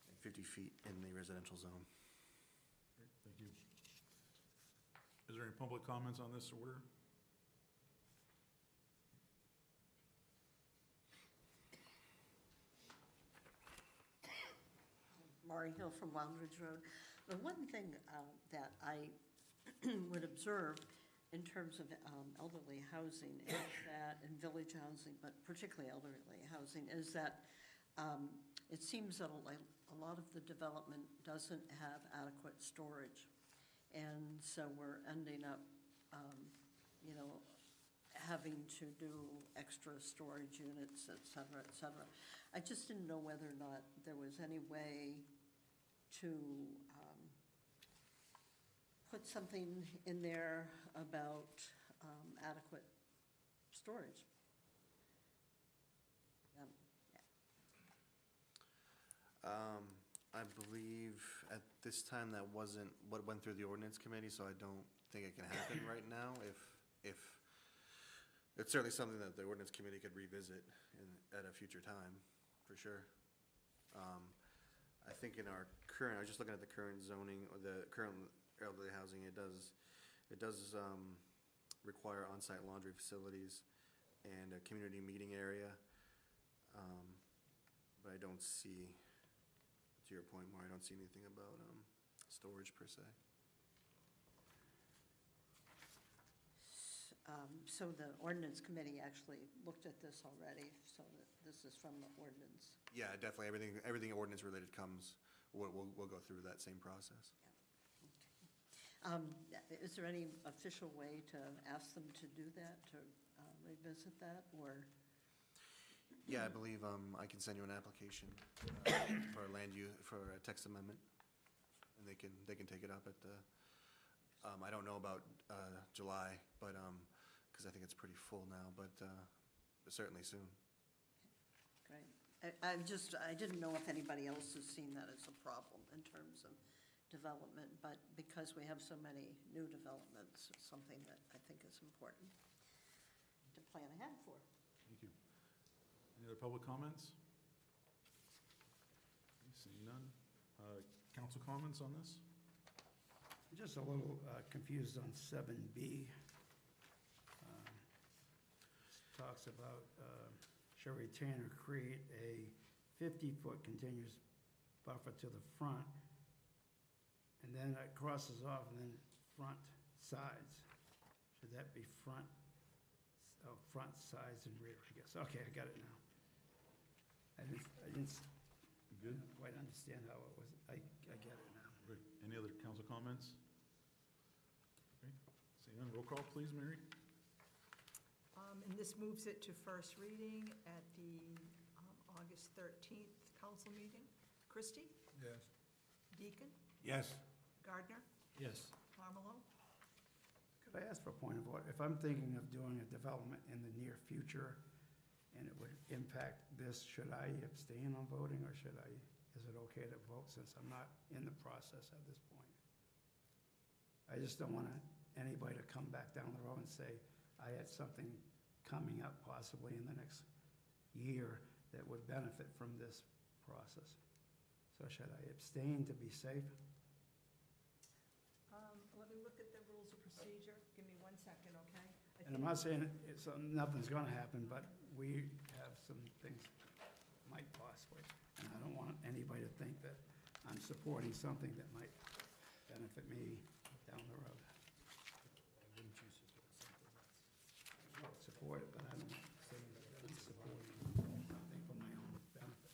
and 50 feet in the residential zone. Great, thank you. Is there any public comments on this order? Maury Hill from Wild Ridge Road. The one thing that I would observe in terms of elderly housing is that, and village housing, but particularly elderly housing, is that it seems that a lot of the development doesn't have adequate storage. And so we're ending up, you know, having to do extra storage units, et cetera, et cetera. I just didn't know whether or not there was any way to put something in there about adequate storage. I believe at this time that wasn't what went through the ordinance committee, so I don't think it can happen right now. If it's certainly something that the ordinance committee could revisit at a future time, for sure. I think in our current, I was just looking at the current zoning, or the current elderly housing, it does require on-site laundry facilities and a community meeting area. But I don't see, to your point, Maura, I don't see anything about storage per se. So the ordinance committee actually looked at this already, so that this is from the ordinance. Yeah, definitely, everything ordinance related comes, we'll go through that same process. Is there any official way to ask them to do that, to revisit that, or? Yeah, I believe I can send you an application for a for a text amendment, and they can take it up at the, I don't know about July, but, because I think it's pretty full now, but certainly soon. Great. I didn't know if anybody else has seen that as a problem in terms of development, but because we have so many new developments, it's something that I think is important to plan ahead for. Thank you. Any other public comments? Seeing none. Council comments on this? I'm just a little confused on 7B. Talks about shall retain or create a 50-foot continuous buffer to the front, and then it crosses off, and then front sides. Should that be front, front, sides, and rear, I guess? Okay, I got it now. I didn't Good. quite understand how it was. I get it now. Great. Any other council comments? Okay. Seeing none, roll call, please, Mary. And this moves it to first reading at the August 13th council meeting. Christie? Yes. Deacon? Yes. Gardner? Yes. Marmelo? Could I ask for a point of order? If I'm thinking of doing a development in the near future, and it would impact this, should I abstain on voting, or is it okay to vote since I'm not in the process at this point? I just don't want anybody to come back down the road and say, I had something coming up possibly in the next year that would benefit from this process. So should I abstain to be safe? Let me look at the rules of procedure. Give me 1 second, okay? And I'm not saying nothing's gonna happen, but we have some things might possibly. And I don't want anybody to think that I'm supporting something that might benefit me down the road. Wouldn't you support something that's? I support it, but I don't say that I'm supporting something for my own benefit.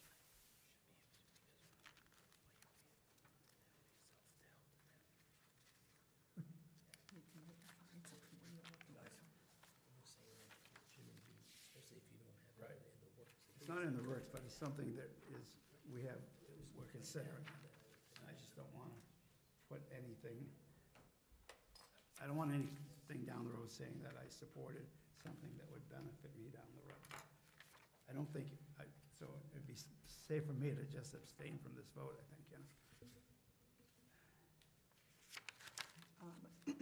Right. It's not in the works, but it's something that we're considering. And I just don't want to put anything, I don't want anything down the road saying that I supported something that would benefit me down the road. I don't think, so it'd be safe for me to just abstain from this vote, I think, you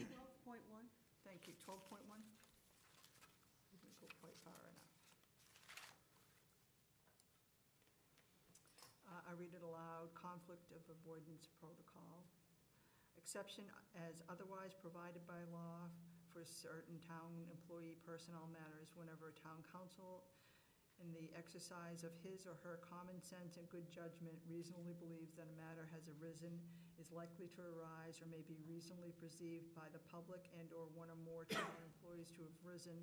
know. 12.1? Thank you. 12.1? Didn't go quite far enough. I read it aloud. Conflict of avoidance protocol. Exception as otherwise provided by law for certain town employee personnel matters whenever a town council, in the exercise of his or her common sense and good judgment, reasonably believes that a matter has arisen, is likely to arise, or may be reasonably perceived by the public and/or one or more town employees to have risen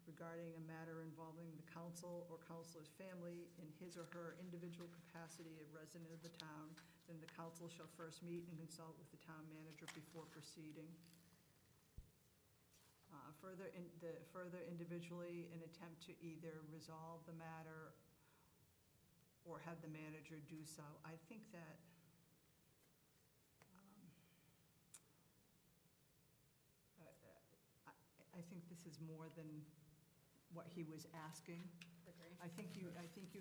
regarding a matter involving the council or councilor's family in his or her individual capacity as resident of the town, then the council shall first meet and consult with the town manager before proceeding. Further individually, an attempt to either resolve the matter or have the manager do so. I think that I think this is more than what he was asking. I think you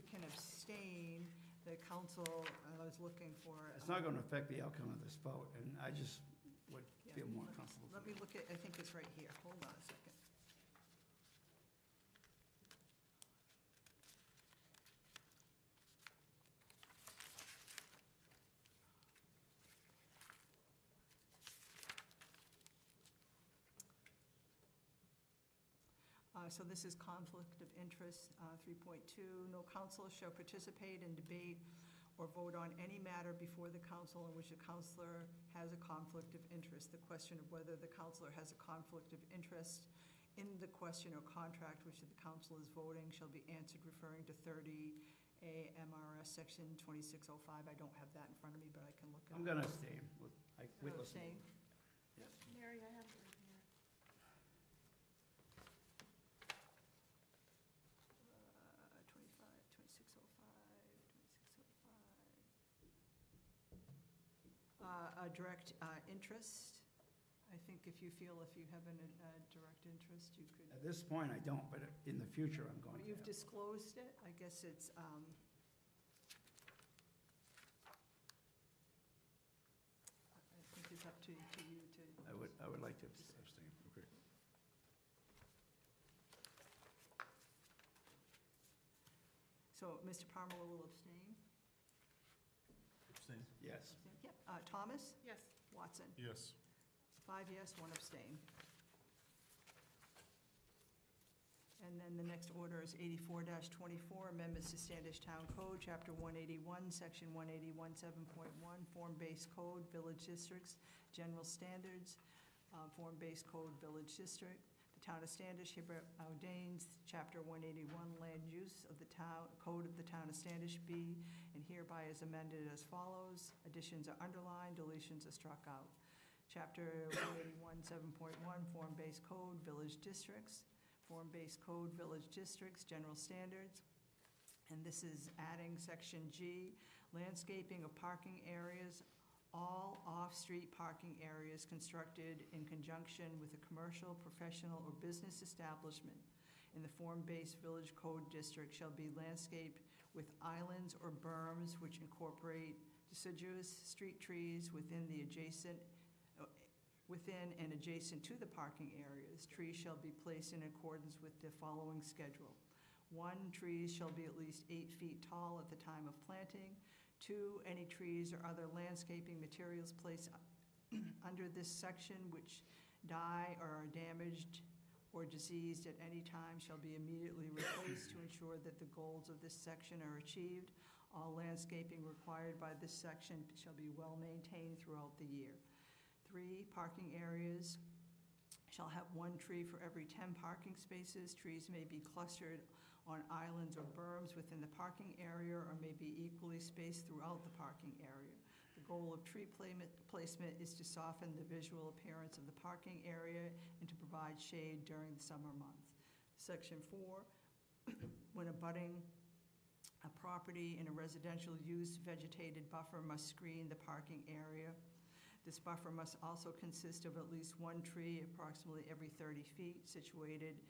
can abstain. The council, I was looking for. It's not going to affect the outcome of this vote, and I just would feel more comfortable. Let me look at, I think it's right here. Hold on a second. So this is conflict of interest, 3.2. No councilor shall participate in debate or vote on any matter before the council in which a councilor has a conflict of interest. The question of whether the councilor has a conflict of interest in the question or contract which the council is voting shall be answered referring to 30 AMRS Section 2605. I don't have that in front of me, but I can look it up. I'm gonna abstain. We listen. Abstain? Yes. Mary, I have it right here. 2605, 2605. Direct interest. I think if you feel if you have a direct interest, you could. At this point, I don't, but in the future, I'm going to You've have. disclosed it. I guess it's, I think it's up to you to. I would like to abstain. Abstain, okay. So Mr. Parmelo will abstain? Abstain. Yes. Yep. Thomas? Yes. Watson? Yes. 5 yes, 1 abstain. And then the next order is 84-24, amendments to Standish Town Code, Chapter 181, Section 181.7.1, Form-Based Code, Village Districts, General Standards, Form-Based Code, Village District. The Town of Standish hereby ordains Chapter 181, Land Use of the Town, Code of the Town of Standish be, and hereby is amended as follows. Additions are underlined, deletions are struck out. Chapter 181.7.1, Form-Based Code, Village Districts, Form-Based Code, Village Districts, General Standards. And this is adding Section G, landscaping of parking areas, all off-street parking areas constructed in conjunction with a commercial, professional, or business establishment in the Form-Based Village Code District shall be landscaped with islands or berms which incorporate deciduous street trees within and adjacent to the parking areas. Trees shall be placed in accordance with the following schedule. 1, trees shall be at least 8 feet tall at the time of planting. 2, any trees or other landscaping materials placed under this section which die or are damaged or diseased at any time shall be immediately replaced to ensure that the goals of this section are achieved. All landscaping required by this section shall be well maintained throughout the year. 3, parking areas shall have 1 tree for every 10 parking spaces. Trees may be clustered on islands or berms within the parking area or may be equally spaced throughout the parking area. The goal of tree placement is to soften the visual appearance of the parking area and to provide shade during the summer months. Section 4, when abutting a property in a residential use, vegetated buffer must screen the parking area. This buffer must also consist of at least 1 tree approximately every 30 feet situated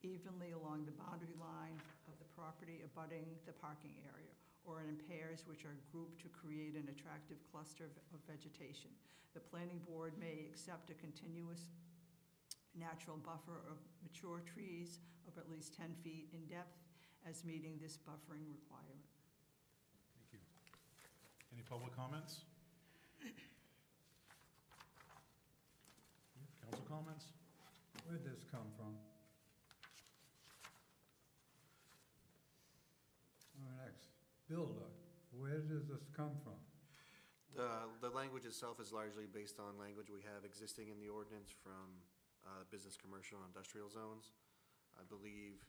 evenly along the boundary line of the property abutting the parking area, or in pairs which are grouped to create an attractive cluster of vegetation. The planning board may accept a continuous natural buffer of mature trees of at least 10 feet in depth as meeting this buffering requirement. Thank you. Any public comments? Council comments? Where'd this come from? Next, builder, where does this come from? The language itself is largely based on language we have existing in the ordinance from business, commercial, and industrial zones. I believe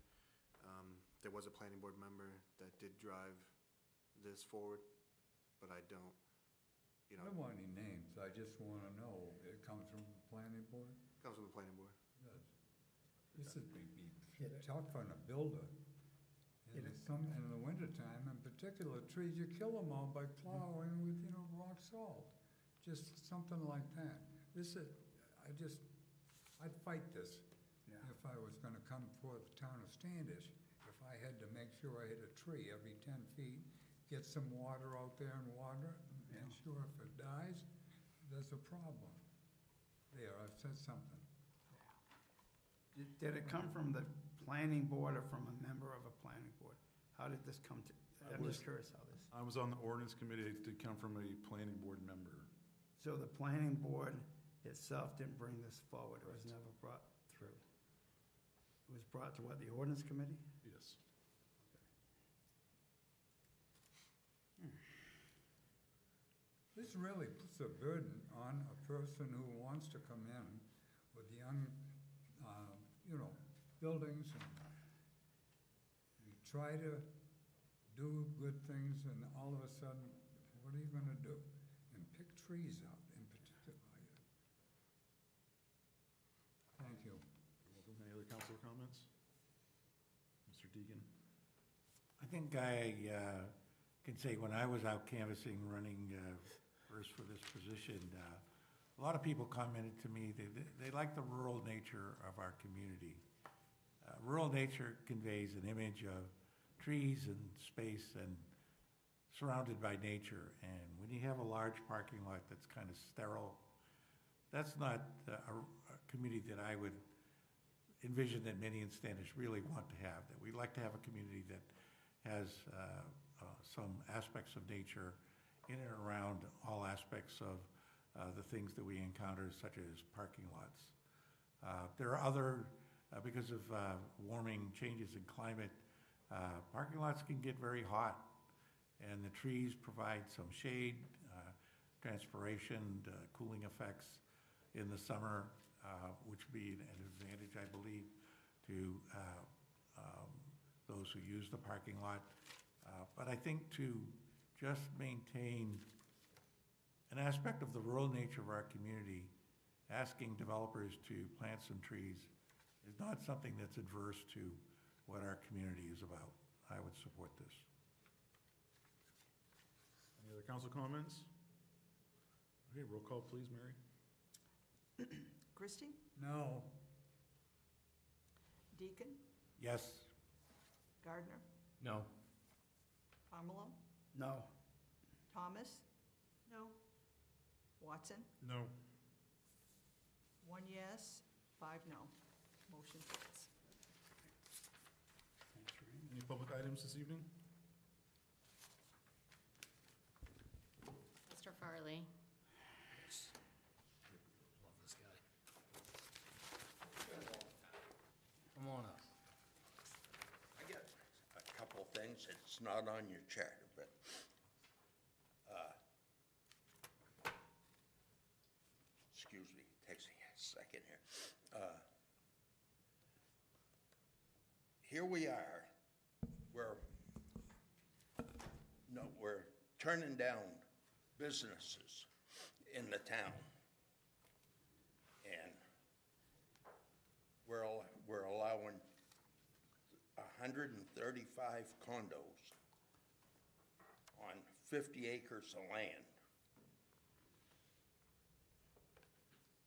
there was a planning board member that did drive this forward, but I don't, I don't want any names, I just want to know, it comes from the planning board? Comes from the planning board. It does. This would be tough on a builder. In the wintertime, in particular, trees, you kill them all by plowing with, rock salt. Just something like that. I'd fight this if I was gonna come for the town of Standish. If I had to make sure I hit a tree every 10 feet, get some water out there and water it, and make sure if it dies, there's a problem. There, I've said something. Did it come from the planning board or from a member of a planning board? How did this come to, I'm just curious how this. I was on the ordinance committee to come from a planning board member. So the planning board itself didn't bring this forward, it was never brought through? It was brought to what, the ordinance committee? Yes. This really puts a burden on a person who wants to come in with young, buildings, and you try to do good things, and all of a sudden, what are you gonna do? And pick trees out in particular. Thank you. Any other councilor comments? Mr. Deegan? I think I can say when I was out canvassing, running first for this position, a lot of people commented to me, they like the rural nature of our community. Rural nature conveys an image of trees and space and surrounded by nature. And when you have a large parking lot that's kind of sterile, that's not a community that I would envision that many in Standish really want to have. That we'd like to have a community that has some aspects of nature in and around all aspects of the things that we encounter, such as parking lots. There are other, because of warming changes in climate, parking lots can get very hot, and the trees provide some shade, transpiration, cooling effects in the summer, which would be an advantage, I believe, to those who use the parking lot. But I think to just maintain an aspect of the rural nature of our community, asking developers to plant some trees is not something that's adverse to what our community is about. I would support this. Any other council comments? Okay, roll call, please, Mary. Christie? No. Deacon? Yes. Gardner? No. Pomelo? No. Thomas? No. Watson? No. 1 yes, 5 no. Motion carries. Thanks, Randy. Any public items this evening? Mr. Farley? Love this guy. Come on up. I got a couple things, it's not on your charter, but, excuse me, takes a second here. Here we are, we're turning down businesses in the town. And we're allowing 135 condos on 50 acres of land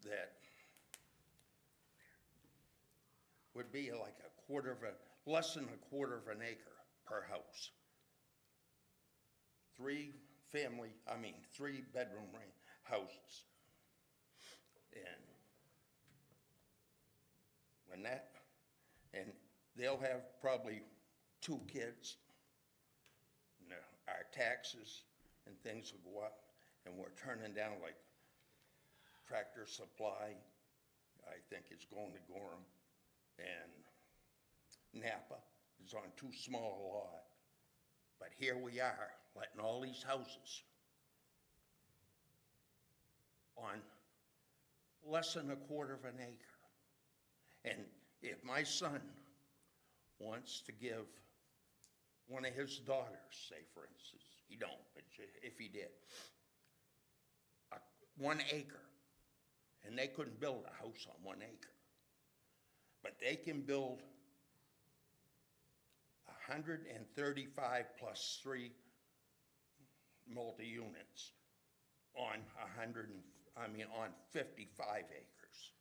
that would be like less than a quarter of an acre per house. 3-bedroom houses. And they'll have probably 2 kids. And our taxes and things will go up, and we're turning down like Tractor Supply, I think it's going to Gorham, and Napa is on too small a lot. But here we are, letting all these houses on less than a quarter of an acre. And if my son wants to give one of his daughters, say for instance, he don't, but if he did, 1 acre, and they couldn't build a house on 1 acre, but they can build 135 plus 3 multi-units on 55 acres.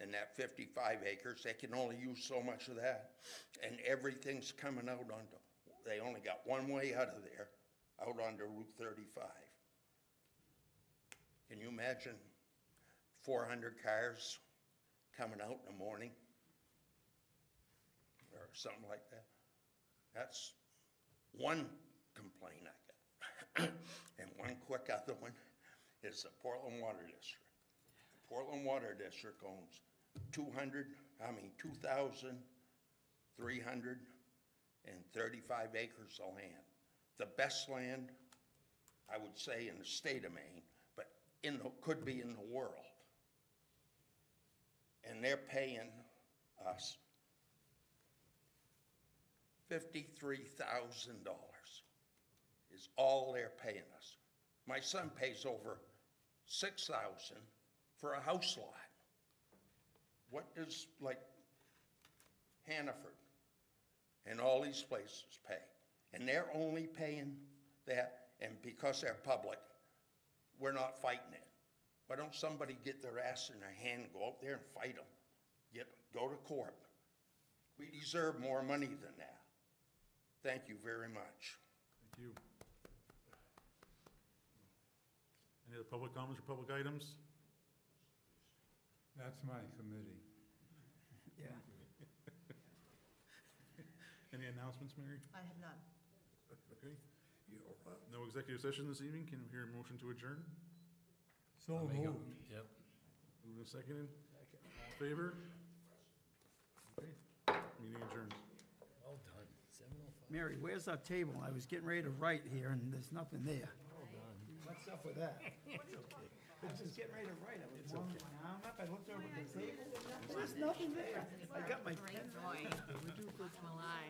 And that 55 acres, they can only use so much of that, and everything's coming out onto, they only got one way out of there, out onto Route 35. Can you imagine 400 cars coming out in the morning? Or something like that? That's one complaint I got. And one quick other one is the Portland Water District. The Portland Water District owns 2,335 acres of land. The best land, I would say, in the state of Maine, but could be in the world. And they're paying us $53,000 is all they're paying us. My son pays over $6,000 for a house lot. What does, like, Hannaford and all these places pay? And they're only paying that, and because they're public, we're not fighting it. Why don't somebody get their ass in their hand and go out there and fight them? Go to court. We deserve more money than that. Thank you very much. Thank you. Any other public comments or public items? That's my committee. Yeah. Any announcements, Mary? I have none. Okay. No executive session this evening. Can we hear a motion to adjourn? So moved. Yep. Moved and seconded. All in favor? Okay. Meeting adjourned. Well done. 7:05. Mary, where's our table? I was getting ready to write here, and there's nothing there. What's up with that? I was just getting ready to write. I was warming my arm up. I looked over at the table. There's nothing there. I got my pen. Great joy. I'm a lie.